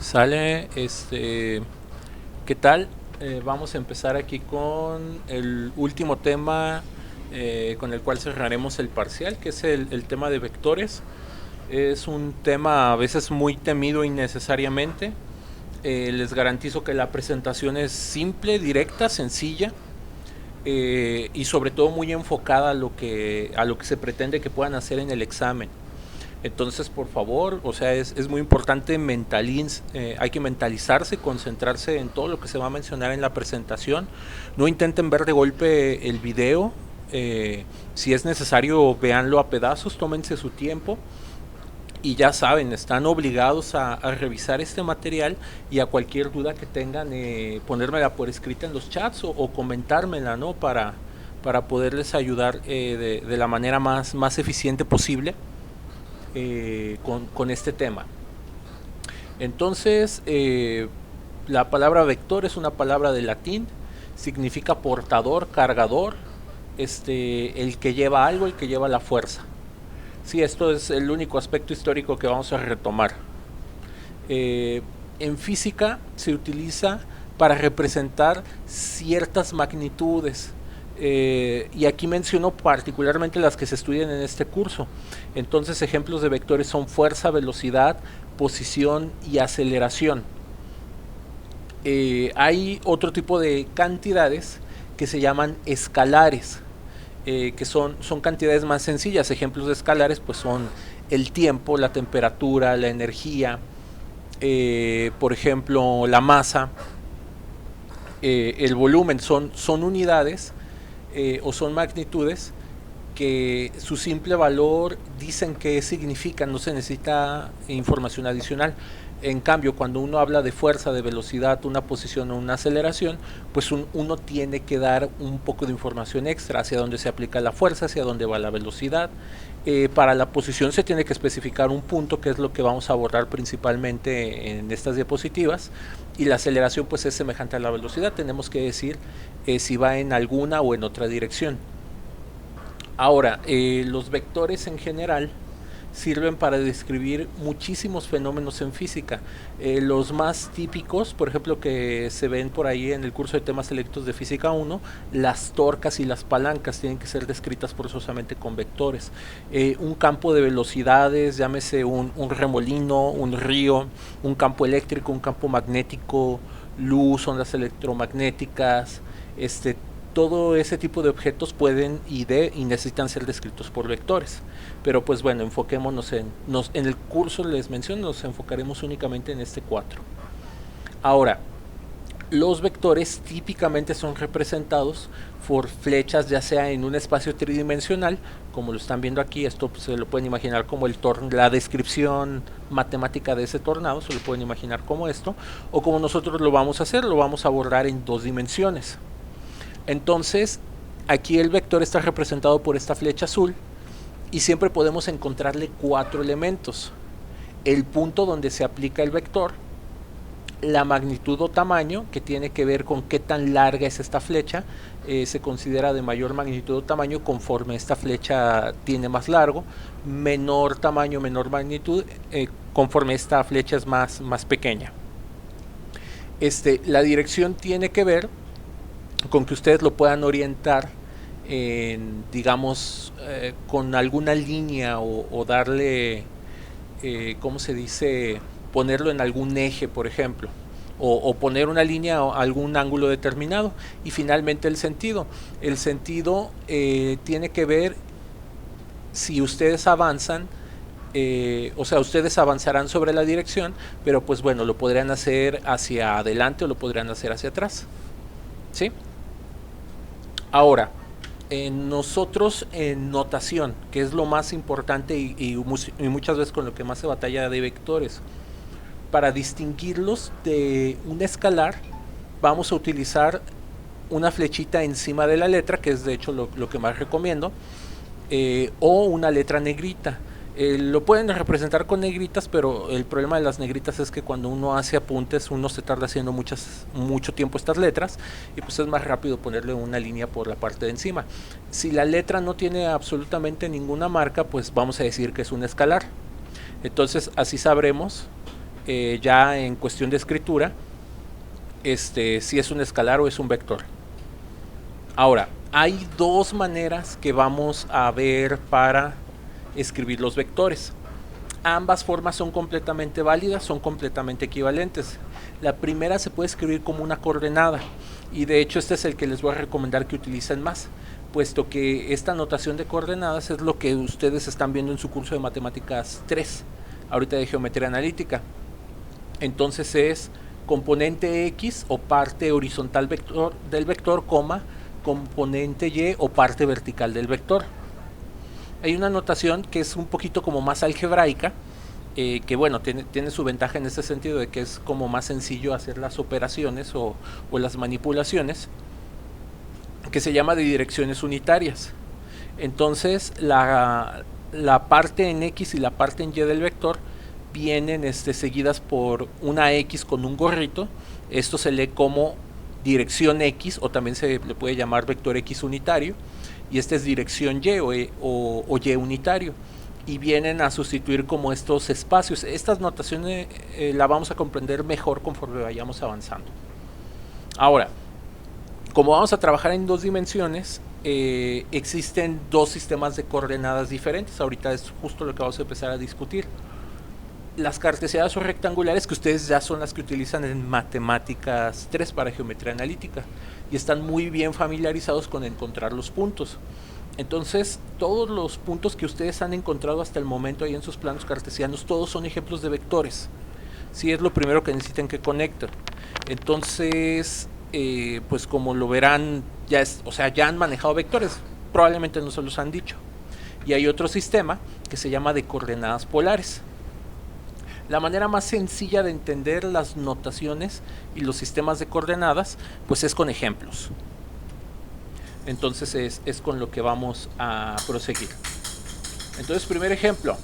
Sale, ¿qué tal? Vamos a empezar aquí con el último tema con el cual cerraremos el parcial, que es el tema de vectores. Es un tema a veces muy temido innecesariamente. Les garantizo que la presentación es simple, directa, sencilla y sobre todo muy enfocada a lo que se pretende que puedan hacer en el examen. Entonces, por favor, o sea, es muy importante hay que mentalizarse, concentrarse en todo lo que se va a mencionar en la presentación. No intenten ver de golpe el video. Si es necesario, véanlo a pedazos, tómense su tiempo. Y ya saben, están obligados a revisar este material y a cualquier duda que tengan, ponérmela por escrita en los chats o comentármela, ¿no? Para poderles ayudar de la manera más eficiente posible con este tema. Entonces, la palabra vector es una palabra de latín, significa portador, cargador, el que lleva algo, el que lleva la fuerza. Sí, esto es el único aspecto histórico que vamos a retomar. En física se utiliza para representar ciertas magnitudes. Y aquí menciono particularmente las que se estudian en este curso. Entonces, ejemplos de vectores son fuerza, velocidad, posición y aceleración. Hay otro tipo de cantidades que se llaman escalares, que son cantidades más sencillas. Ejemplos de escalares pues son el tiempo, la temperatura, la energía, por ejemplo la masa, el volumen. Son unidades o son magnitudes que su simple valor dicen qué significan, no se necesita información adicional. En cambio, cuando uno habla de fuerza, de velocidad, una posición o una aceleración, pues uno tiene que dar un poco de información extra hacia dónde se aplica la fuerza, hacia dónde va la velocidad. Para la posición se tiene que especificar un punto, que es lo que vamos a abordar principalmente en estas diapositivas, y la aceleración pues es semejante a la velocidad, tenemos que decir si va en alguna o en otra dirección. Ahora, los vectores en general sirven para describir muchísimos fenómenos en física. Los más típicos, por ejemplo, que se ven por ahí en el curso de temas selectos de física 1, las torcas y las palancas tienen que ser descritas forzosamente con vectores. Un campo de velocidades, llámese un remolino, un río, un campo eléctrico, un campo magnético, luz, ondas electromagnéticas, todo ese tipo de objetos pueden y necesitan ser descritos por vectores. Pero pues bueno, enfoquémonos en el curso, les menciono, nos enfocaremos únicamente en este 4. Ahora, los vectores típicamente son representados por flechas, ya sea en un espacio tridimensional, como lo están viendo aquí. Esto pues, se lo pueden imaginar como la descripción matemática de ese tornado, se lo pueden imaginar como esto, o como nosotros lo vamos a hacer, lo vamos a abordar en 2 dimensiones. Entonces, aquí el vector está representado por esta flecha azul y siempre podemos encontrarle 4 elementos. El punto donde se aplica el vector, la magnitud o tamaño, que tiene que ver con qué tan larga es esta flecha, se considera de mayor magnitud o tamaño conforme esta flecha tiene más largo, menor tamaño, menor magnitud, conforme esta flecha es más pequeña. La dirección tiene que ver con que ustedes lo puedan orientar digamos, con alguna línea o darle, ¿cómo se dice? Ponerlo en algún eje, por ejemplo, o poner una línea a algún ángulo determinado. Y finalmente el sentido. El sentido tiene que ver si ustedes avanzan, o sea, ustedes avanzarán sobre la dirección, pero pues bueno, lo podrían hacer hacia adelante o lo podrían hacer hacia atrás. ¿Sí? Ahora, nosotros en notación, que es lo más importante y muchas veces con lo que más se batalla de vectores, para distinguirlos de un escalar, vamos a utilizar una flechita encima de la letra, que es de hecho lo que más recomiendo, o una letra negrita. Lo pueden representar con negritas, pero el problema de las negritas es que cuando uno hace apuntes uno se tarda haciendo mucho tiempo estas letras y pues es más rápido ponerle una línea por la parte de encima. Si la letra no tiene absolutamente ninguna marca, pues vamos a decir que es un escalar. Entonces así sabremos ya en cuestión de escritura, si es un escalar o es un vector. Ahora, hay dos maneras que vamos a ver para escribir los vectores. Ambas formas son completamente válidas, son completamente equivalentes. La primera se puede escribir como una coordenada, y de hecho este es el que les voy a recomendar que utilicen más, puesto que esta notación de coordenadas es lo que ustedes están viendo en su curso de matemáticas 3, ahorita de geometría analítica. Entonces es componente X o parte horizontal del vector, componente Y o parte vertical del vector. Hay una notación que es un poquito como más algebraica, que bueno, tiene su ventaja en ese sentido de que es como más sencillo hacer las operaciones o las manipulaciones, que se llama de direcciones unitarias. Entonces la parte en X y la parte en Y del vector vienen seguidas por una X con un gorrito. Esto se lee como dirección X, o también se le puede llamar vector X unitario, y esta es dirección Y o Y unitario, y vienen a sustituir como estos espacios. Estas notaciones la vamos a comprender mejor conforme vayamos avanzando. Ahora, como vamos a trabajar en dos dimensiones, existen dos sistemas de coordenadas diferentes. Ahorita es justo lo que vamos a empezar a discutir. Las cartesianas o rectangulares, que ustedes ya son las que utilizan en matemáticas 3 para geometría analítica, y están muy bien familiarizados con encontrar los puntos. Entonces, todos los puntos que ustedes han encontrado hasta el momento ahí en sus planos cartesianos, todos son ejemplos de vectores. Sí, es lo primero que necesitan que conecten. Entonces, pues como lo verán, ya han manejado vectores, probablemente no se los han dicho. Y hay otro sistema que se llama de coordenadas polares. La manera más sencilla de entender las notaciones y los sistemas de coordenadas, pues es con ejemplos. Entonces es con lo que vamos a proseguir. Entonces, primer ejemplo.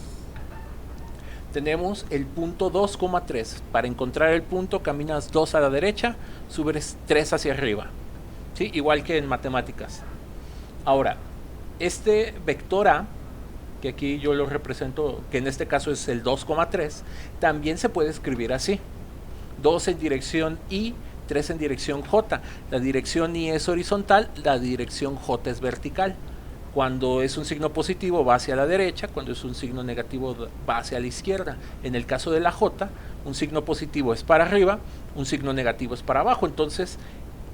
Tenemos el punto 2,3. Para encontrar el punto caminas 2 a la derecha, subes 3 hacia arriba. ¿Sí? Igual que en matemáticas. Ahora, este vector A, que aquí yo lo represento, que en este caso es el 2,3, también se puede escribir así: 2 en dirección Y, 3 en dirección J. La dirección Y es horizontal, la dirección J es vertical. Cuando es un signo positivo va hacia la derecha, cuando es un signo negativo va hacia la izquierda. En el caso de la J, un signo positivo es para arriba, un signo negativo es para abajo. Entonces,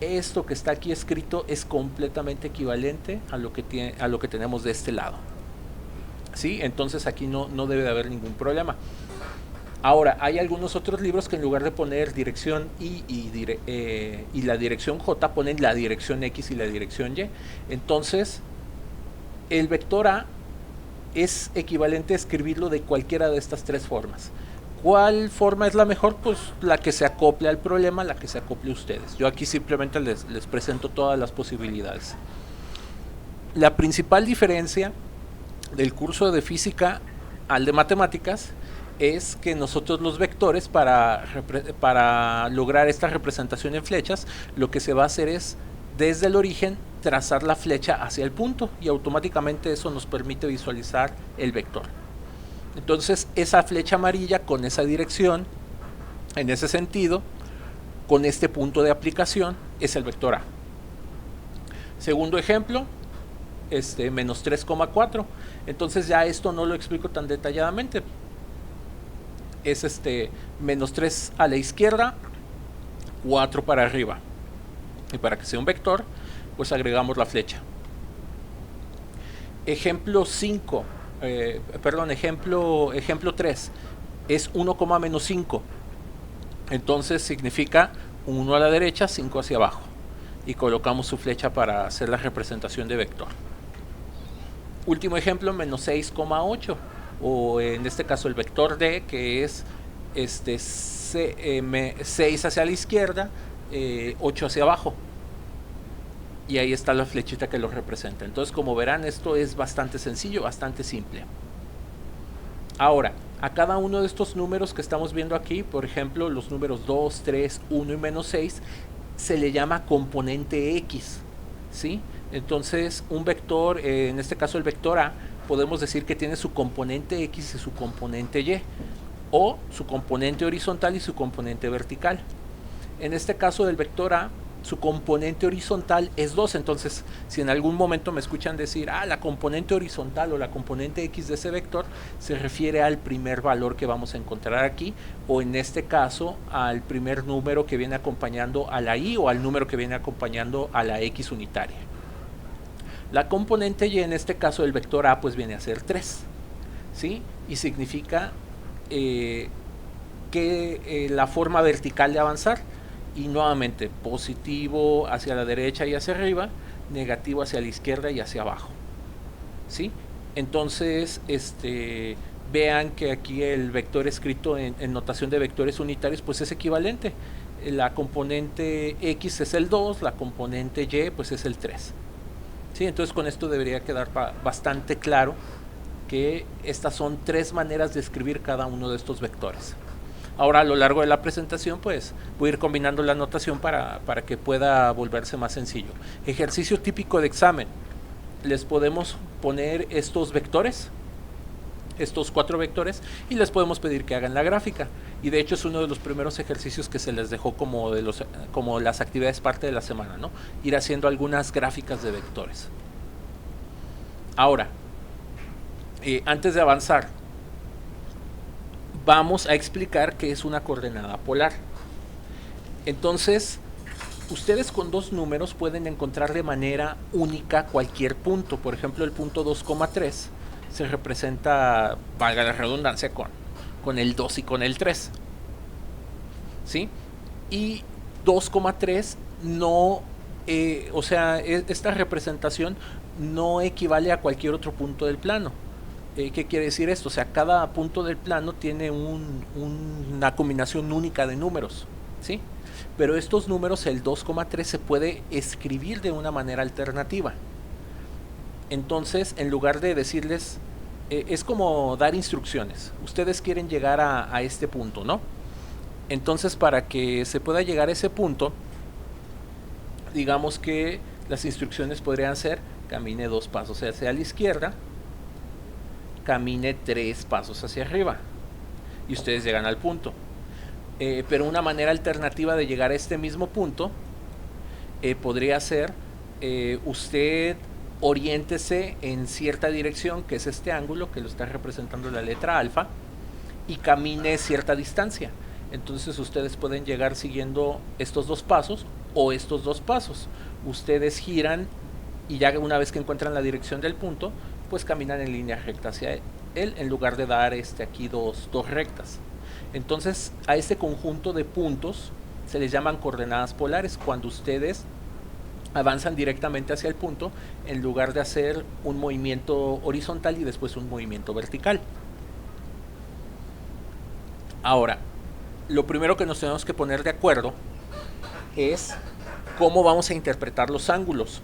esto que está aquí escrito es completamente equivalente a lo que tenemos de este lado. ¿Sí? Entonces aquí no debe de haber ningún problema. Ahora, hay algunos otros libros que en lugar de poner dirección y la dirección J, ponen la dirección X y la dirección Y. Entonces, el vector A es equivalente a escribirlo de cualquiera de estas tres formas. ¿Cuál forma es la mejor? Pues la que se acople al problema, la que se acople a ustedes. Yo aquí simplemente les presento todas las posibilidades. La principal diferencia del curso de física al de matemáticas es que nosotros los vectores, para lograr esta representación en flechas, lo que se va a hacer es, desde el origen, trazar la flecha hacia el punto, y automáticamente eso nos permite visualizar el vector. Entonces, esa flecha amarilla con esa dirección, en ese sentido, con este punto de aplicación, es el vector A. Segundo ejemplo, menos 3,4. Entonces ya esto no lo explico tan detalladamente. Es menos 3 a la izquierda, 4 para arriba. Y para que sea un vector, pues agregamos la flecha. Ejemplo 5, ejemplo 3 es 1, menos 5. Entonces significa 1 a la derecha, 5 hacia abajo. Y colocamos su flecha para hacer la representación de vector. Último ejemplo, menos 6,8. O en este caso el vector D, que es 6 hacia la izquierda, 8 hacia abajo. Y ahí está la flechita que lo representa. Entonces, como verán, esto es bastante sencillo, bastante simple. Ahora, a cada uno de estos números que estamos viendo aquí, por ejemplo, los números 2, 3, 1 y menos 6, se le llama componente X, ¿sí? Entonces, un vector, en este caso el vector A, podemos decir que tiene su componente X y su componente Y. o su componente horizontal y su componente vertical. En este caso del vector A, su componente horizontal es 2, entonces si en algún momento me escuchan decir la componente horizontal o la componente X de ese vector, se refiere al primer valor que vamos a encontrar aquí, o en este caso al primer número que viene acompañando a la Y o al número que viene acompañando a la X unitaria. La componente Y en este caso del vector A pues viene a ser 3, ¿sí? Y significa la forma vertical de avanzar, y nuevamente positivo hacia la derecha y hacia arriba, negativo hacia la izquierda y hacia abajo, ¿sí? Entonces vean que aquí el vector escrito en notación de vectores unitarios pues es equivalente. La componente X es el 2, la componente Y pues es el 3, ¿sí? Entonces con esto debería quedar bastante claro que estas son 3 maneras de escribir cada uno de estos vectores. Ahora a lo largo de la presentación pues voy a ir combinando la notación para que pueda volverse más sencillo. Ejercicio típico de examen. Les podemos poner estos vectores, estos 4 vectores, y les podemos pedir que hagan la gráfica. Y de hecho es uno de los primeros ejercicios que se les dejó como las actividades parte de la semana, ¿no? Ir haciendo algunas gráficas de vectores. Ahora, antes de avanzar, vamos a explicar qué es una coordenada polar. Entonces, ustedes con 2 números pueden encontrar de manera única cualquier punto. Por ejemplo, el punto 2,3 se representa, valga la redundancia, con el 2 y con el 3, ¿sí? Y 2,3 no, o sea, esta representación no equivale a cualquier otro punto del plano. ¿Qué quiere decir esto? O sea, cada punto del plano tiene una combinación única de números, ¿sí? Pero estos números, el 2,3 se puede escribir de una manera alternativa. Entonces, en lugar de decirles, es como dar instrucciones. Ustedes quieren llegar a este punto, ¿no? Entonces, para que se pueda llegar a ese punto, digamos que las instrucciones podrían ser: camine 2 pasos hacia la izquierda, camine 3 pasos hacia arriba, y ustedes llegan al punto. Pero una manera alternativa de llegar a este mismo punto podría ser, usted oriéntese en cierta dirección, que es este ángulo que lo está representando la letra alfa, y camine cierta distancia. Entonces ustedes pueden llegar siguiendo estos 2 pasos o estos 2 pasos. Ustedes giran y ya una vez que encuentran la dirección del punto, pues caminan en línea recta hacia él, en lugar de dar aquí dos rectas. Entonces a este conjunto de puntos se les llaman coordenadas polares, cuando ustedes avanzan directamente hacia el punto en lugar de hacer un movimiento horizontal y después un movimiento vertical. Ahora, lo primero que nos tenemos que poner de acuerdo es cómo vamos a interpretar los ángulos.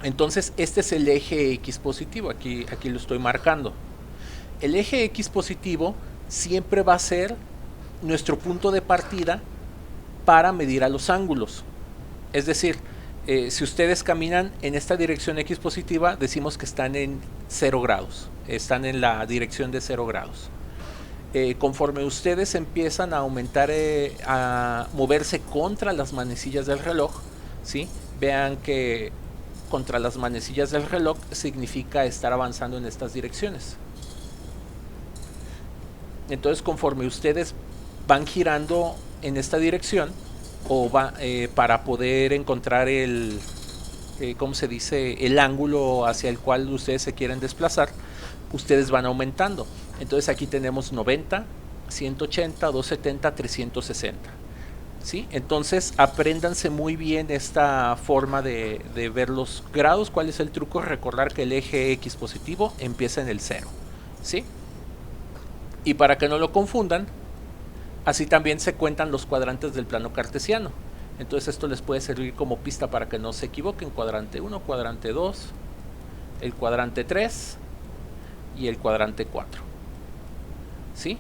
Entonces este es el eje X positivo, aquí lo estoy marcando. El eje X positivo siempre va a ser nuestro punto de partida para medir a los ángulos. Es decir, si ustedes caminan en esta dirección X positiva, decimos que están en 0 grados, están en la dirección de 0 grados. Conforme ustedes empiezan a aumentar, a moverse contra las manecillas del reloj, ¿sí? Vean que contra las manecillas del reloj significa estar avanzando en estas direcciones. Entonces, conforme ustedes van girando en esta dirección, o para poder encontrar el, ¿cómo se dice?, el ángulo hacia el cual ustedes se quieren desplazar, ustedes van aumentando. Entonces aquí tenemos 90, 180, 270, 360. ¿Sí? Entonces apréndanse muy bien esta forma de ver los grados. ¿Cuál es el truco? Recordar que el eje X positivo empieza en el 0, ¿sí? Y para que no lo confundan, así también se cuentan los cuadrantes del plano cartesiano. Entonces esto les puede servir como pista para que no se equivoquen: cuadrante 1, cuadrante 2, el cuadrante 3 y el cuadrante 4, ¿sí?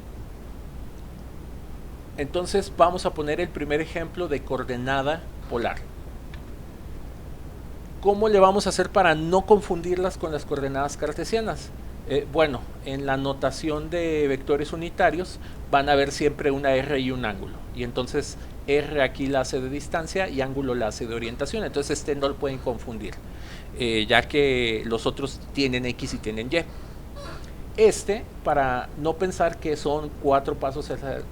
Entonces vamos a poner el primer ejemplo de coordenada polar. ¿Cómo le vamos a hacer para no confundirlas con las coordenadas cartesianas? Bueno, en la notación de vectores unitarios van a haber siempre una R y un ángulo. Y entonces R aquí la hace de distancia y ángulo la hace de orientación. Entonces este no lo pueden confundir, ya que los otros tienen X y tienen Y. Para no pensar que son 4 pasos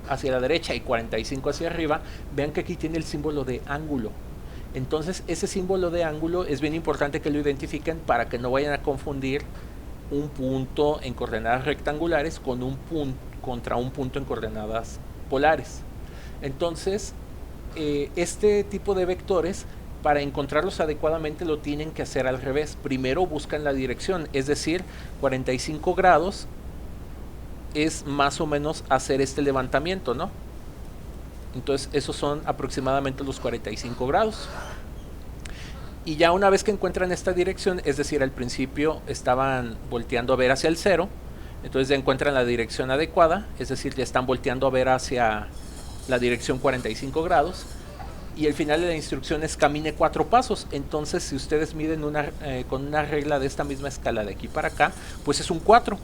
hacia la derecha y 45 hacia arriba, vean que aquí tiene el símbolo de ángulo. Entonces ese símbolo de ángulo es bien importante que lo identifiquen para que no vayan a confundir un punto en coordenadas rectangulares con un punto contra un punto en coordenadas polares. Entonces este tipo de vectores, para encontrarlos adecuadamente, lo tienen que hacer al revés. Primero buscan la dirección, es decir, 45 grados es más o menos hacer este levantamiento, ¿no? Entonces esos son aproximadamente los 45 grados. Y ya una vez que encuentran esta dirección, es decir, al principio estaban volteando a ver hacia el 0, entonces ya encuentran la dirección adecuada, es decir, ya están volteando a ver hacia la dirección 45 grados, y el final de la instrucción es camine 4 pasos. Entonces si ustedes miden con una regla de esta misma escala de aquí para acá, pues es un 4.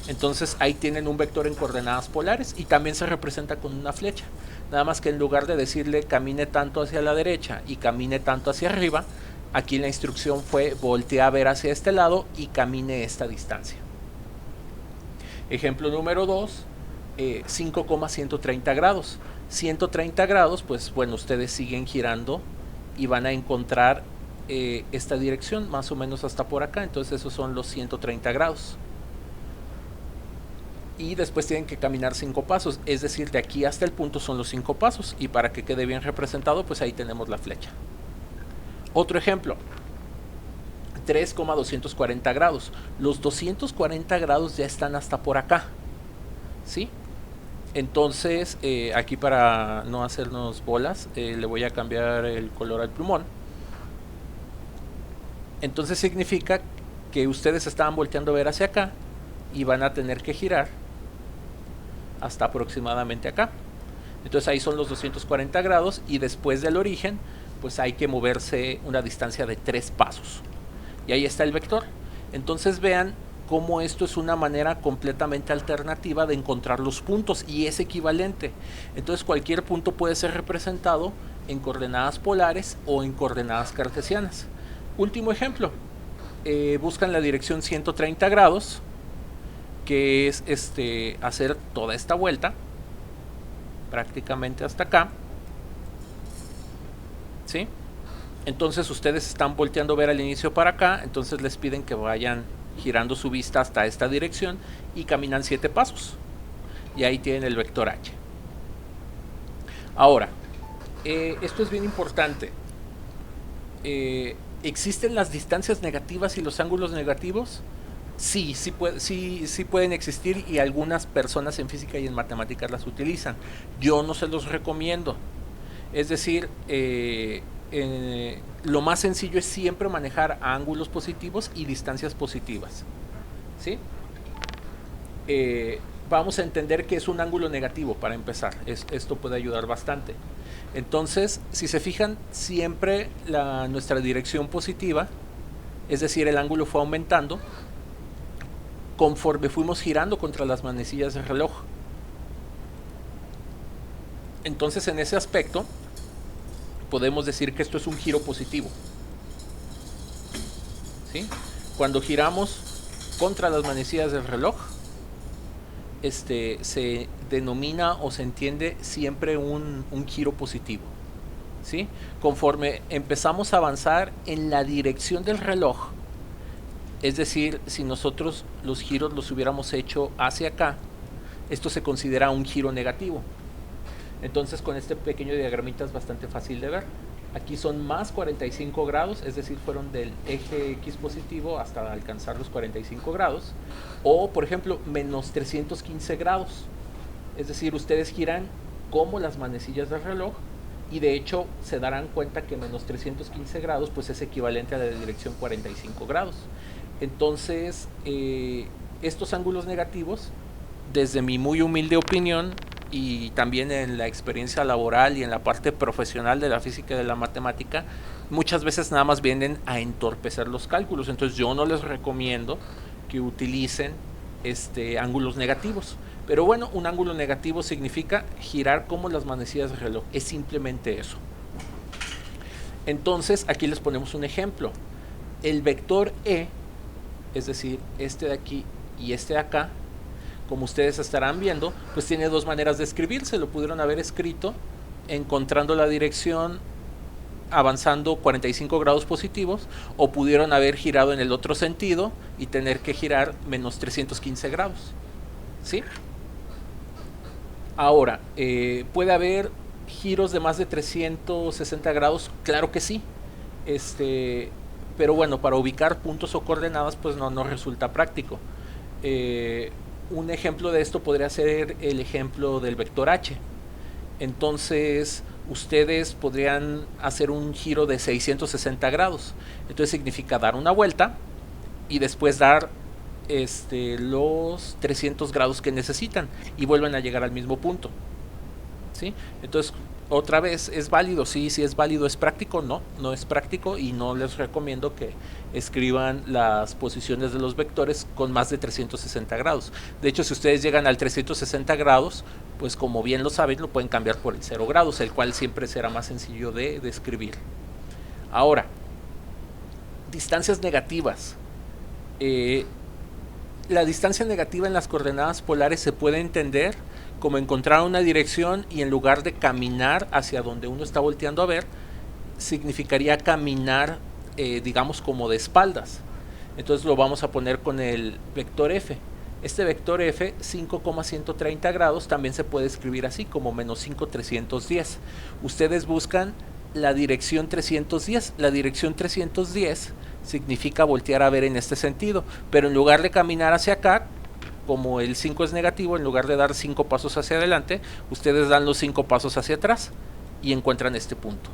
Entonces ahí tienen un vector en coordenadas polares y también se representa con una flecha. Nada más que en lugar de decirle camine tanto hacia la derecha y camine tanto hacia arriba, aquí la instrucción fue voltea a ver hacia este lado y camine esta distancia. Ejemplo número 2, 5,130 grados. 130 grados, pues bueno, ustedes siguen girando y van a encontrar esta dirección más o menos hasta por acá. Entonces esos son los 130 grados. Y después tienen que caminar 5 pasos, es decir, de aquí hasta el punto son los 5 pasos, y para que quede bien representado, pues ahí tenemos la flecha. Otro ejemplo, 3,240 grados. Los 240 grados ya están hasta por acá, ¿sí? Entonces aquí, para no hacernos bolas, le voy a cambiar el color al plumón. Entonces significa que ustedes estaban volteando a ver hacia acá y van a tener que girar hasta aproximadamente acá. Entonces ahí son los 240 grados, y después del origen pues hay que moverse una distancia de 3 pasos, y ahí está el vector. Entonces vean cómo esto es una manera completamente alternativa de encontrar los puntos, y es equivalente. Entonces cualquier punto puede ser representado en coordenadas polares o en coordenadas cartesianas. Último ejemplo, buscan la dirección 130 grados, que es hacer toda esta vuelta prácticamente hasta acá, ¿sí? Entonces ustedes están volteando a ver al inicio para acá, entonces les piden que vayan girando su vista hasta esta dirección y caminan 7 pasos, y ahí tienen el vector H. Ahora, esto es bien importante. ¿Existen las distancias negativas y los ángulos negativos? Sí pueden existir, y algunas personas en física y en matemáticas las utilizan. Yo no se los recomiendo. Es decir, lo más sencillo es siempre manejar ángulos positivos y distancias positivas, ¿sí? Vamos a entender que es un ángulo negativo para empezar. Esto puede ayudar bastante. Entonces, si se fijan, siempre nuestra dirección positiva, es decir, el ángulo fue aumentando conforme fuimos girando contra las manecillas del reloj. Entonces, en ese aspecto podemos decir que esto es un giro positivo, ¿sí? Cuando giramos contra las manecillas del reloj, se denomina o se entiende siempre un giro positivo, ¿sí? Conforme empezamos a avanzar en la dirección del reloj, es decir, si nosotros los giros los hubiéramos hecho hacia acá, esto se considera un giro negativo. Entonces con este pequeño diagramita es bastante fácil de ver. Aquí son más 45 grados, es decir, fueron del eje X positivo hasta alcanzar los 45 grados. O, por ejemplo, menos 315 grados. Es decir, ustedes giran como las manecillas del reloj, y de hecho se darán cuenta que menos 315 grados pues es equivalente a la dirección 45 grados. Entonces, estos ángulos negativos, desde mi muy humilde opinión, y también en la experiencia laboral y en la parte profesional de la física y de la matemática, muchas veces nada más vienen a entorpecer los cálculos. Entonces yo no les recomiendo que utilicen ángulos negativos. Pero bueno, un ángulo negativo significa girar como las manecillas del reloj. Es simplemente eso. Entonces, aquí les ponemos un ejemplo. El vector E, es decir, este de aquí y este de acá, como ustedes estarán viendo, pues tiene dos maneras de escribirse. Lo pudieron haber escrito encontrando la dirección avanzando 45 grados positivos, o pudieron haber girado en el otro sentido y tener que girar menos 315 grados. ¿Sí? Ahora, ¿puede haber giros de más de 360 grados? Claro que sí. Pero bueno, para ubicar puntos o coordenadas, pues no resulta práctico. Un ejemplo de esto podría ser el ejemplo del vector H. Entonces, ustedes podrían hacer un giro de 660 grados. Entonces significa dar una vuelta y después dar los 300 grados que necesitan y vuelven a llegar al mismo punto. ¿Sí? Entonces, otra vez, ¿es válido? Sí, sí es válido. ¿Es práctico? No, no es práctico, y no les recomiendo que escriban las posiciones de los vectores con más de 360 grados. De hecho, si ustedes llegan al 360 grados, pues como bien lo saben, lo pueden cambiar por el 0 grados, el cual siempre será más sencillo de escribir. Ahora, distancias negativas. La distancia negativa en las coordenadas polares se puede entender como encontrar una dirección y en lugar de caminar hacia donde uno está volteando a ver, significaría caminar, digamos, como de espaldas. Entonces lo vamos a poner con el vector F. Este vector F, 5,130 grados, también se puede escribir así, como menos 5,310. Ustedes buscan la dirección 310. La dirección 310 significa voltear a ver en este sentido, pero en lugar de caminar hacia acá, como el 5 es negativo, en lugar de dar 5 pasos hacia adelante, ustedes dan los 5 pasos hacia atrás y encuentran este punto.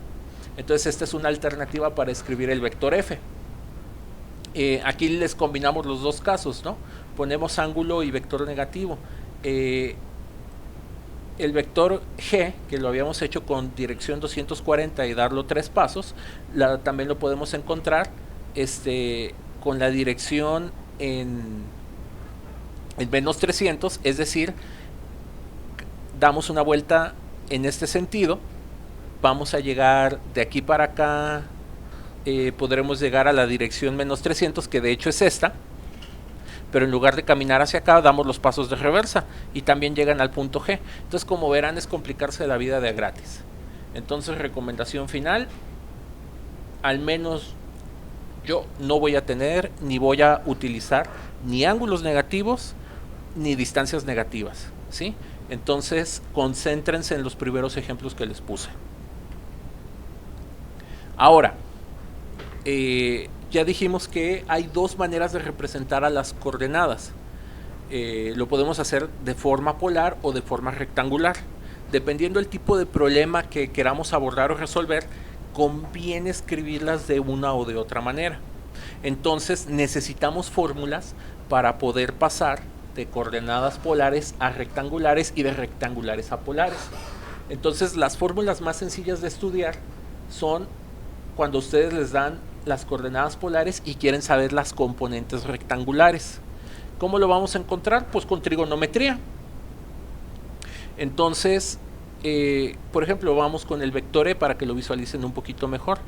Entonces esta es una alternativa para escribir el vector F. Aquí les combinamos los dos casos, ¿no? Ponemos ángulo y vector negativo. El vector G, que lo habíamos hecho con dirección 240 y darlo 3 pasos, también lo podemos encontrar con la dirección en menos 300, es decir, damos una vuelta en este sentido, vamos a llegar de aquí para acá, podremos llegar a la dirección menos 300, que de hecho es esta, pero en lugar de caminar hacia acá, damos los pasos de reversa y también llegan al punto G. Entonces, como verán, es complicarse la vida de a gratis. Entonces, recomendación final, al menos yo no voy a tener ni voy a utilizar ni ángulos negativos ni distancias negativas, ¿sí? Entonces, concéntrense en los primeros ejemplos que les puse. Ahora, ya dijimos que hay dos maneras de representar a las coordenadas. Lo podemos hacer de forma polar o de forma rectangular. Dependiendo del tipo de problema que queramos abordar o resolver, conviene escribirlas de una o de otra manera. Entonces, necesitamos fórmulas para poder pasar de coordenadas polares a rectangulares y de rectangulares a polares. Entonces, las fórmulas más sencillas de estudiar son cuando ustedes les dan las coordenadas polares y quieren saber las componentes rectangulares. ¿Cómo lo vamos a encontrar? Pues con trigonometría. Entonces, por ejemplo, vamos con el vector E para que lo visualicen un poquito mejor.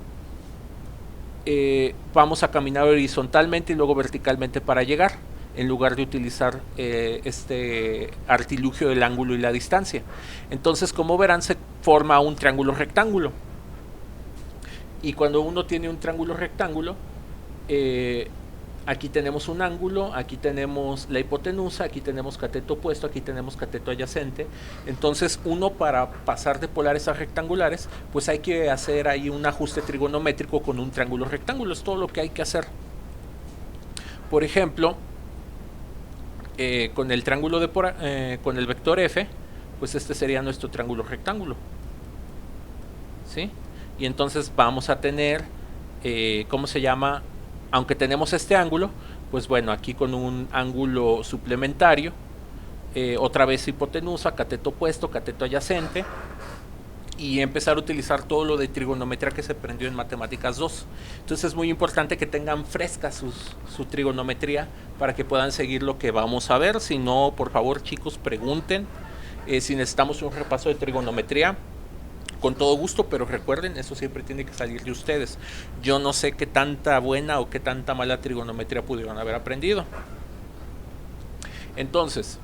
Vamos a caminar horizontalmente y luego verticalmente para llegar, en lugar de utilizar este artilugio del ángulo y la distancia. Entonces, como verán, se forma un triángulo rectángulo. Y cuando uno tiene un triángulo rectángulo, aquí tenemos un ángulo, aquí tenemos la hipotenusa, aquí tenemos cateto opuesto, aquí tenemos cateto adyacente. Entonces, uno, para pasar de polares a rectangulares, pues hay que hacer ahí un ajuste trigonométrico con un triángulo rectángulo. Es todo lo que hay que hacer. Por ejemplo, con el triángulo con el vector F, pues este sería nuestro triángulo rectángulo, ¿sí? Y entonces vamos a tener, ¿cómo se llama? Aunque tenemos este ángulo, pues bueno, aquí con un ángulo suplementario, otra vez hipotenusa, cateto opuesto, cateto adyacente, y empezar a utilizar todo lo de trigonometría que se aprendió en Matemáticas 2. Entonces es muy importante que tengan fresca su trigonometría para que puedan seguir lo que vamos a ver. Si no, por favor, chicos, pregunten si necesitamos un repaso de trigonometría. Con todo gusto, pero recuerden, eso siempre tiene que salir de ustedes. Yo no sé qué tanta buena o qué tanta mala trigonometría pudieron haber aprendido. Entonces,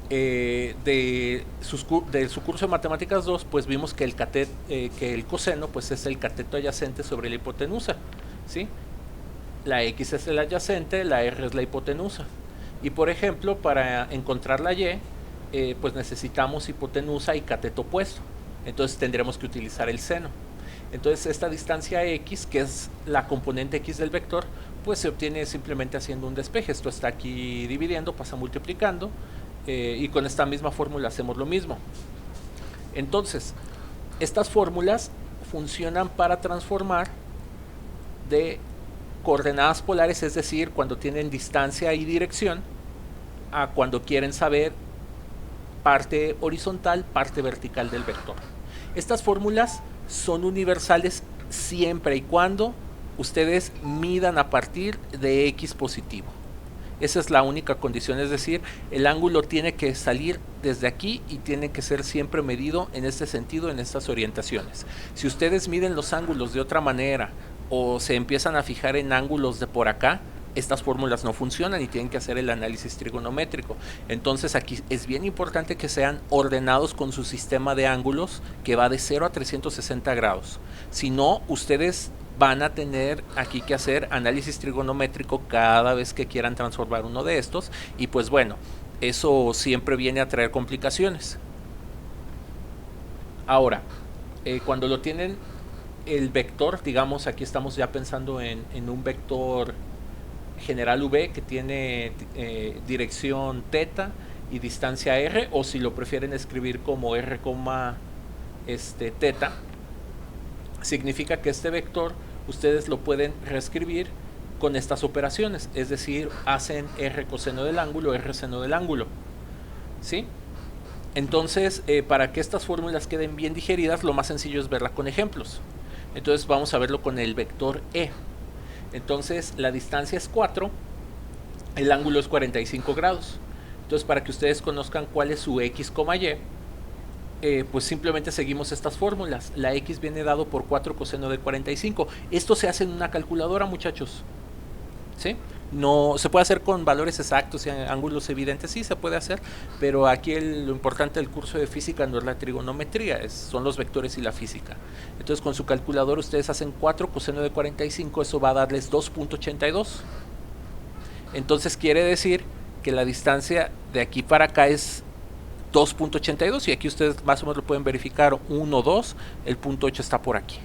de su curso de Matemáticas 2, pues vimos que el coseno pues es el cateto adyacente sobre la hipotenusa, ¿sí? La x es el adyacente, la r es la hipotenusa. Y por ejemplo, para encontrar la y, pues necesitamos hipotenusa y cateto opuesto. Entonces tendremos que utilizar el seno. Entonces esta distancia x, que es la componente x del vector, pues se obtiene simplemente haciendo un despeje. Esto está aquí dividiendo, pasa multiplicando, y con esta misma fórmula hacemos lo mismo. Entonces, estas fórmulas funcionan para transformar de coordenadas polares, es decir, cuando tienen distancia y dirección, a cuando quieren saber parte horizontal, parte vertical del vector. Estas fórmulas son universales siempre y cuando ustedes midan a partir de x positivo. Esa es la única condición, es decir, el ángulo tiene que salir desde aquí y tiene que ser siempre medido en este sentido, en estas orientaciones. Si ustedes miden los ángulos de otra manera o se empiezan a fijar en ángulos de por acá, estas fórmulas no funcionan y tienen que hacer el análisis trigonométrico. Entonces aquí es bien importante que sean ordenados con su sistema de ángulos que va de 0 a 360 grados. Si no, ustedes van a tener aquí que hacer análisis trigonométrico cada vez que quieran transformar uno de estos, y pues bueno, eso siempre viene a traer complicaciones. Ahora, cuando lo tienen el vector, digamos, aquí estamos ya pensando en un vector general v que tiene dirección θ y distancia r, o si lo prefieren escribir como r, θ, significa que este vector ustedes lo pueden reescribir con estas operaciones, es decir, hacen r coseno del ángulo, r seno del ángulo, ¿sí? Entonces, para que estas fórmulas queden bien digeridas, lo más sencillo es verla con ejemplos. Entonces vamos a verlo con el vector e. Entonces la distancia es 4, el ángulo es 45 grados. Entonces, para que ustedes conozcan cuál es su x, y, pues simplemente seguimos estas fórmulas. La x viene dado por 4 coseno de 45. Esto se hace en una calculadora, muchachos, ¿sí? No se puede hacer con valores exactos y ángulos evidentes, sí se puede hacer, pero aquí lo importante del curso de física no es la trigonometría, son los vectores y la física. Entonces, con su calculador ustedes hacen 4 coseno de 45, eso va a darles 2.82. Entonces quiere decir que la distancia de aquí para acá es 2.82, y aquí ustedes más o menos lo pueden verificar, 1, 2, el punto 8 está por aquí.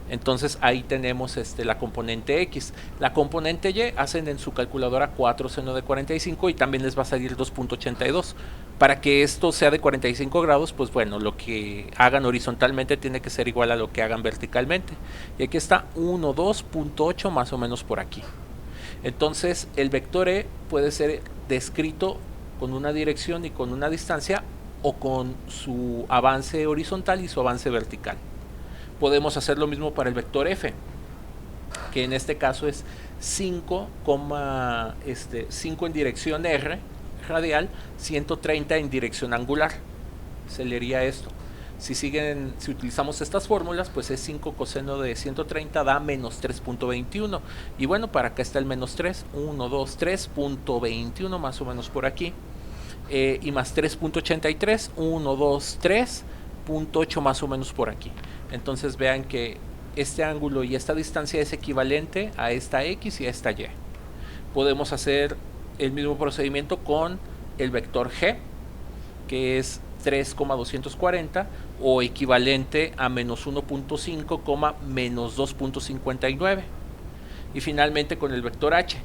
Entonces ahí tenemos la componente x. La componente y hacen en su calculadora 4 seno de 45 y también les va a salir 2.82. Para que esto sea de 45 grados, pues bueno, lo que hagan horizontalmente tiene que ser igual a lo que hagan verticalmente. Y aquí está 1, 2.8 más o menos por aquí. Entonces el vector e puede ser descrito con una dirección y con una distancia, o con su avance horizontal y su avance vertical. Podemos hacer lo mismo para el vector f, que en este caso es 5 en dirección r radial, 130 en dirección angular. Se leería esto. Si utilizamos estas fórmulas, pues es 5 coseno de 130 da menos 3.21. Y bueno, para acá está el menos 3, 1, 2, 3.21 más o menos por aquí. Y más 3.83, 1, 2, 3.8 más o menos por aquí. Entonces vean que este ángulo y esta distancia es equivalente a esta x y a esta y. Podemos hacer el mismo procedimiento con el vector g, que es 3,240, o equivalente a menos 1.5, menos 2.59. Y finalmente con el vector h,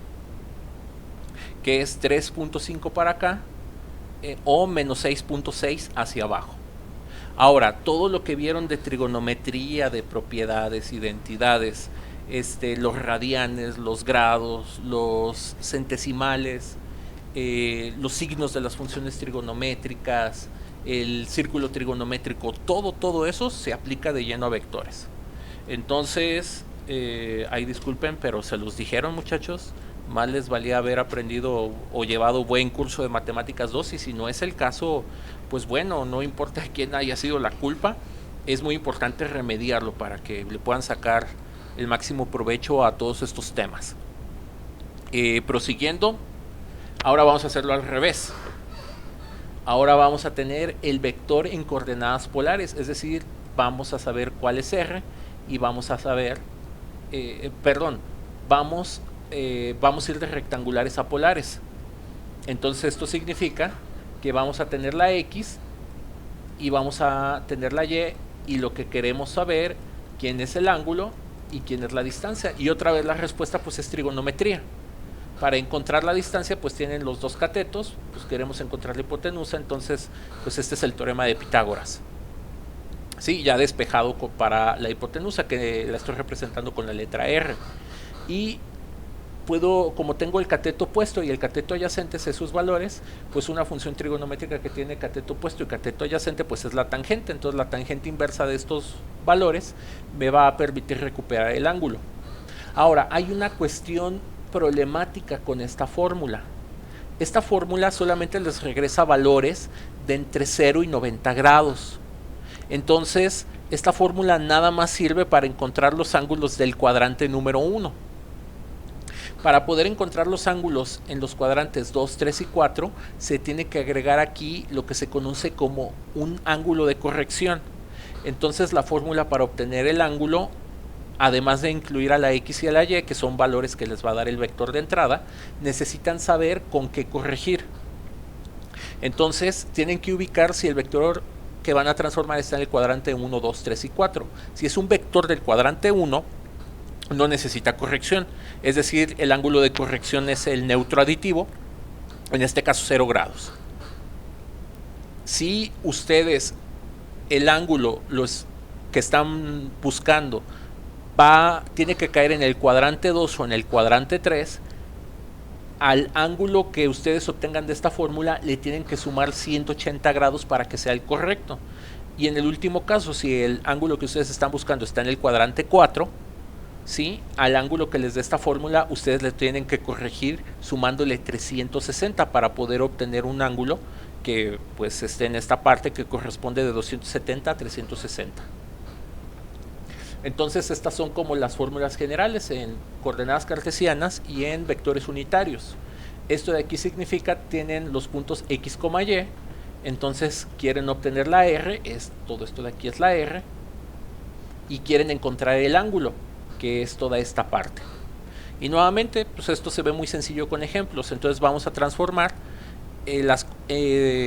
que es 3.5 para acá, o menos 6.6 hacia abajo. Ahora, todo lo que vieron de trigonometría, de propiedades, identidades, los radianes, los grados, los centesimales, los signos de las funciones trigonométricas, el círculo trigonométrico, todo eso se aplica de lleno a vectores. Entonces, ahí disculpen, pero se los dijeron, muchachos, más les valía haber aprendido o llevado buen curso de matemáticas 2, y si no es el caso, pues bueno, no importa quién haya sido la culpa, es muy importante remediarlo para que le puedan sacar el máximo provecho a todos estos temas. Prosiguiendo, ahora vamos a hacerlo al revés. Ahora vamos a tener el vector en coordenadas polares, es decir, vamos a saber cuál es R y vamos a saber, vamos a ir de rectangulares a polares. Entonces esto significa que vamos a tener la X y vamos a tener la Y, y lo que queremos saber, quién es el ángulo y quién es la distancia. Y otra vez la respuesta pues es trigonometría. Para encontrar la distancia pues tienen los dos catetos, pues queremos encontrar la hipotenusa, entonces pues este es el teorema de Pitágoras. Sí, ya despejado para la hipotenusa, que la estoy representando con la letra R. Y puedo, como tengo el cateto opuesto y el cateto adyacente sé sus valores, pues una función trigonométrica que tiene cateto opuesto y cateto adyacente pues es la tangente. Entonces la tangente inversa de estos valores me va a permitir recuperar el ángulo. Ahora, hay una cuestión problemática con esta fórmula. Esta fórmula solamente les regresa valores de entre 0 y 90 grados. Entonces, esta fórmula nada más sirve para encontrar los ángulos del cuadrante número 1. Para poder encontrar los ángulos en los cuadrantes 2, 3 y 4, se tiene que agregar aquí lo que se conoce como un ángulo de corrección. Entonces, la fórmula para obtener el ángulo, además de incluir a la X y a la Y, que son valores que les va a dar el vector de entrada, necesitan saber con qué corregir. Entonces, tienen que ubicar si el vector que van a transformar está en el cuadrante 1, 2, 3 y 4. Si es un vector del cuadrante 1, no necesita corrección, es decir, el ángulo de corrección es el neutro aditivo, en este caso 0 grados. Si ustedes el ángulo que están buscando tiene que caer en el cuadrante 2 o en el cuadrante 3, al ángulo que ustedes obtengan de esta fórmula le tienen que sumar 180 grados para que sea el correcto. Y en el último caso, si el ángulo que ustedes están buscando está en el cuadrante 4, ¿sí?, al ángulo que les dé esta fórmula ustedes le tienen que corregir sumándole 360 para poder obtener un ángulo que pues esté en esta parte, que corresponde de 270 a 360. Entonces estas son como las fórmulas generales en coordenadas cartesianas y en vectores unitarios. Esto de aquí significa tienen los puntos X, Y, entonces quieren obtener la R, todo esto de aquí es la R, y quieren encontrar el ángulo, que es toda esta parte. Y nuevamente, pues esto se ve muy sencillo con ejemplos. Entonces vamos a transformar,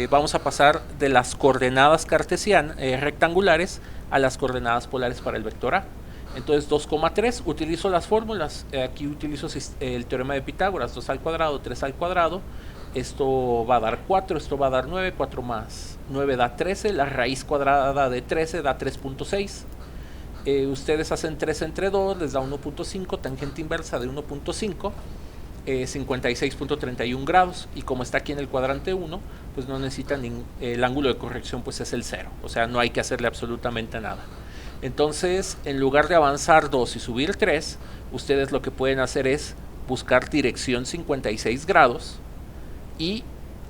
vamos a pasar de las coordenadas cartesianas rectangulares a las coordenadas polares para el vector A. Entonces 2,3, utilizo las fórmulas, aquí utilizo el teorema de Pitágoras, 2 al cuadrado, 3 al cuadrado, esto va a dar 4, esto va a dar 9, 4 más 9 da 13, la raíz cuadrada de 13 da 3.6. Ustedes hacen 3 entre 2, les da 1.5, tangente inversa de 1.5, 56.31 grados, y como está aquí en el cuadrante 1, pues no necesitan el ángulo de corrección, pues es el 0, o sea, no hay que hacerle absolutamente nada. Entonces, en lugar de avanzar 2 y subir 3, ustedes lo que pueden hacer es buscar dirección 56 grados y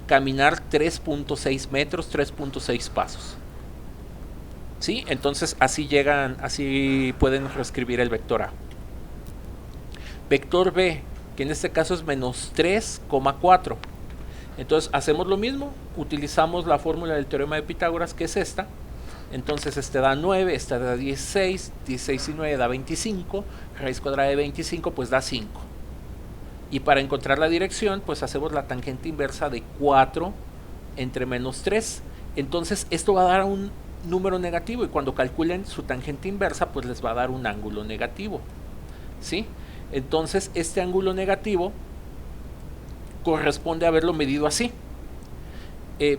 caminar 3.6 metros, 3.6 pasos. ¿Sí? Entonces así pueden reescribir el vector A. Vector B, que en este caso es menos 3,4. Entonces hacemos lo mismo, utilizamos la fórmula del teorema de Pitágoras, que es esta. Entonces este da 9, este da 16, 16 y 9 da 25, raíz cuadrada de 25 pues da 5. Y para encontrar la dirección pues hacemos la tangente inversa de 4 entre menos 3. Entonces esto va a dar un número negativo, y cuando calculen su tangente inversa pues les va a dar un ángulo negativo, ¿sí? Entonces este ángulo negativo corresponde a haberlo medido así,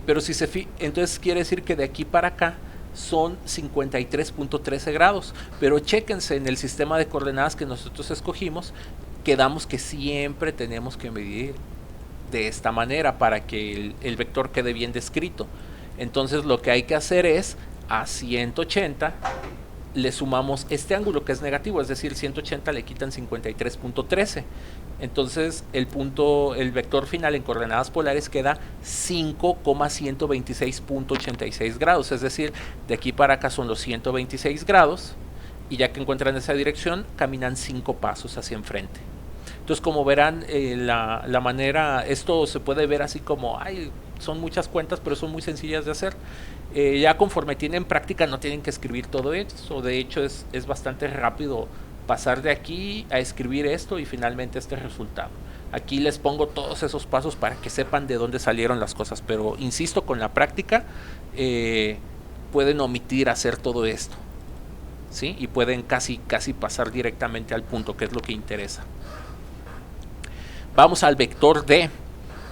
pero si entonces quiere decir que de aquí para acá son 53.13 grados, pero chéquense en el sistema de coordenadas que nosotros escogimos, quedamos que siempre tenemos que medir de esta manera para que el vector quede bien descrito. Entonces lo que hay que hacer es a 180 le sumamos este ángulo que es negativo, es decir, 180 le quitan 53.13. Entonces el vector final en coordenadas polares queda 5,126.86 grados, es decir, de aquí para acá son los 126 grados, y ya que encuentran esa dirección, caminan 5 pasos hacia enfrente. Entonces, como verán, la manera, esto se puede ver así como, son muchas cuentas, pero son muy sencillas de hacer. Ya conforme tienen práctica no tienen que escribir todo eso, de hecho es bastante rápido pasar de aquí a escribir esto y finalmente este resultado. Aquí les pongo todos esos pasos para que sepan de dónde salieron las cosas, pero insisto, con la práctica pueden omitir hacer todo esto, ¿sí? Y pueden casi pasar directamente al punto, que es lo que interesa. Vamos al vector D,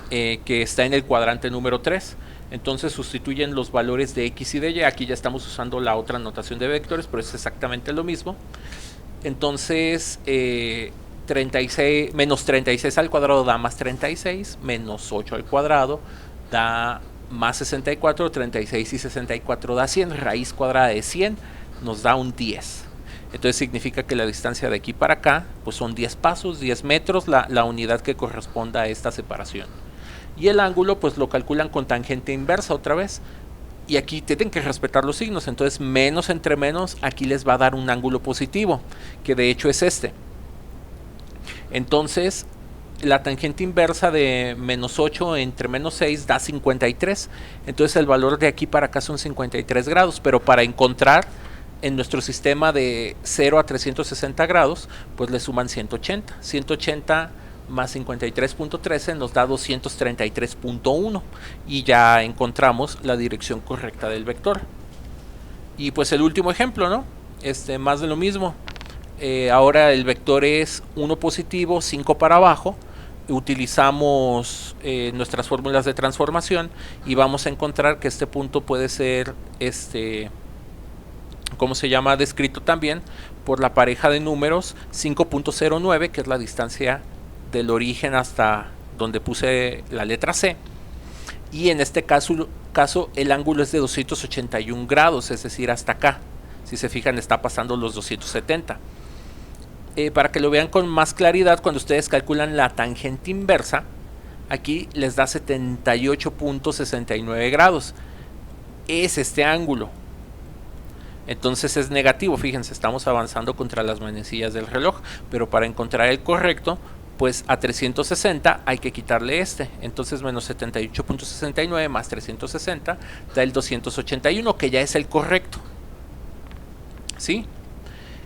que está en el cuadrante número 3. Entonces sustituyen los valores de x y de y. Aquí ya estamos usando la otra notación de vectores, pero es exactamente lo mismo. Entonces menos 36 al cuadrado da más 36, menos 8 al cuadrado da más 64, 36 y 64 da 100, raíz cuadrada de 100 nos da un 10. Entonces significa que la distancia de aquí para acá pues son 10 pasos, 10 metros, la unidad que corresponda a esta separación. Y el ángulo pues lo calculan con tangente inversa otra vez. Y aquí tienen que respetar los signos, entonces menos entre menos aquí les va a dar un ángulo positivo, que de hecho es este. Entonces la tangente inversa de menos 8 entre menos 6 da 53. Entonces el valor de aquí para acá son 53 grados, pero para encontrar en nuestro sistema de 0 a 360 grados, pues le suman 180. 180 más 53.13 nos da 233.1 y ya encontramos la dirección correcta del vector. Y pues el último ejemplo, ¿no? Más de lo mismo. Ahora el vector es 1 positivo, 5 para abajo. Utilizamos nuestras fórmulas de transformación y vamos a encontrar que este punto puede ser ¿cómo se llama? Descrito también por la pareja de números 5.09, que es la distancia del origen hasta donde puse la letra C, y en este caso el ángulo es de 281 grados, es decir, hasta acá. Si se fijan, está pasando los 270. Para que lo vean con más claridad, cuando ustedes calculan la tangente inversa, aquí les da 78.69 grados. Es este ángulo. Entonces es negativo, fíjense, estamos avanzando contra las manecillas del reloj, pero para encontrar el correcto, pues a 360 hay que quitarle entonces menos 78.69 más 360 da el 281, que ya es el correcto, ¿sí?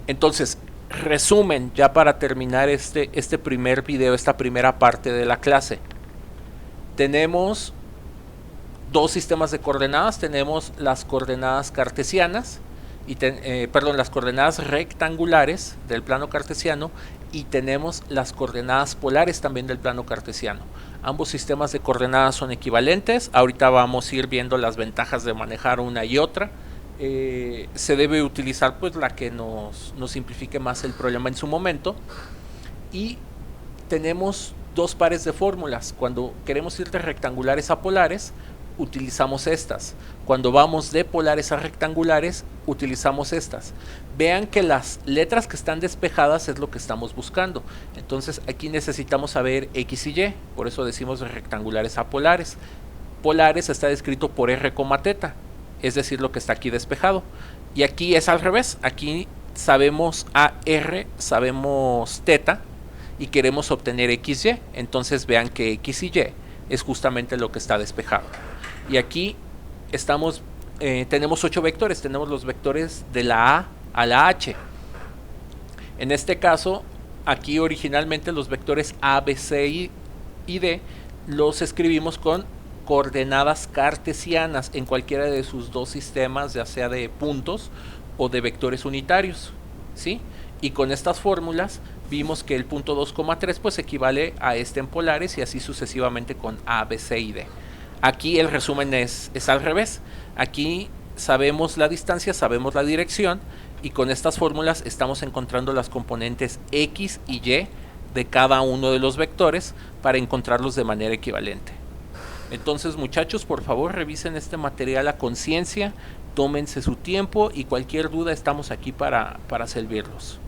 Entonces, resumen, ya para terminar este primer video, esta primera parte de la clase. Tenemos dos sistemas de coordenadas, tenemos las coordenadas cartesianas, las coordenadas rectangulares del plano cartesiano, y tenemos las coordenadas polares también del plano cartesiano. Ambos sistemas de coordenadas son equivalentes. Ahorita vamos a ir viendo las ventajas de manejar una y otra. Se debe utilizar pues la que nos simplifique más el problema en su momento. Y tenemos dos pares de fórmulas. Cuando queremos ir de rectangulares a polares, utilizamos estas. Cuando vamos de polares a rectangulares, utilizamos estas. Vean que las letras que están despejadas es lo que estamos buscando. Entonces aquí necesitamos saber x y y, por eso decimos de rectangulares a polares. Polares está descrito por r, teta, es decir, lo que está aquí despejado. Y aquí es al revés, aquí sabemos AR, sabemos teta y queremos obtener XY. Entonces vean que X y Y es justamente lo que está despejado. Y aquí tenemos 8 vectores, tenemos los vectores de la A a la H. En este caso, aquí originalmente los vectores A, B, C y D los escribimos con coordenadas cartesianas en cualquiera de sus dos sistemas, ya sea de puntos o de vectores unitarios, ¿sí? Y con estas fórmulas vimos que el punto 2,3 pues equivale a en polares y así sucesivamente con A, B, C y D. Aquí el resumen es al revés. Aquí sabemos la distancia, sabemos la dirección y con estas fórmulas estamos encontrando las componentes X y Y de cada uno de los vectores para encontrarlos de manera equivalente. Entonces, muchachos, por favor, revisen este material a conciencia, tómense su tiempo y cualquier duda estamos aquí para servirlos.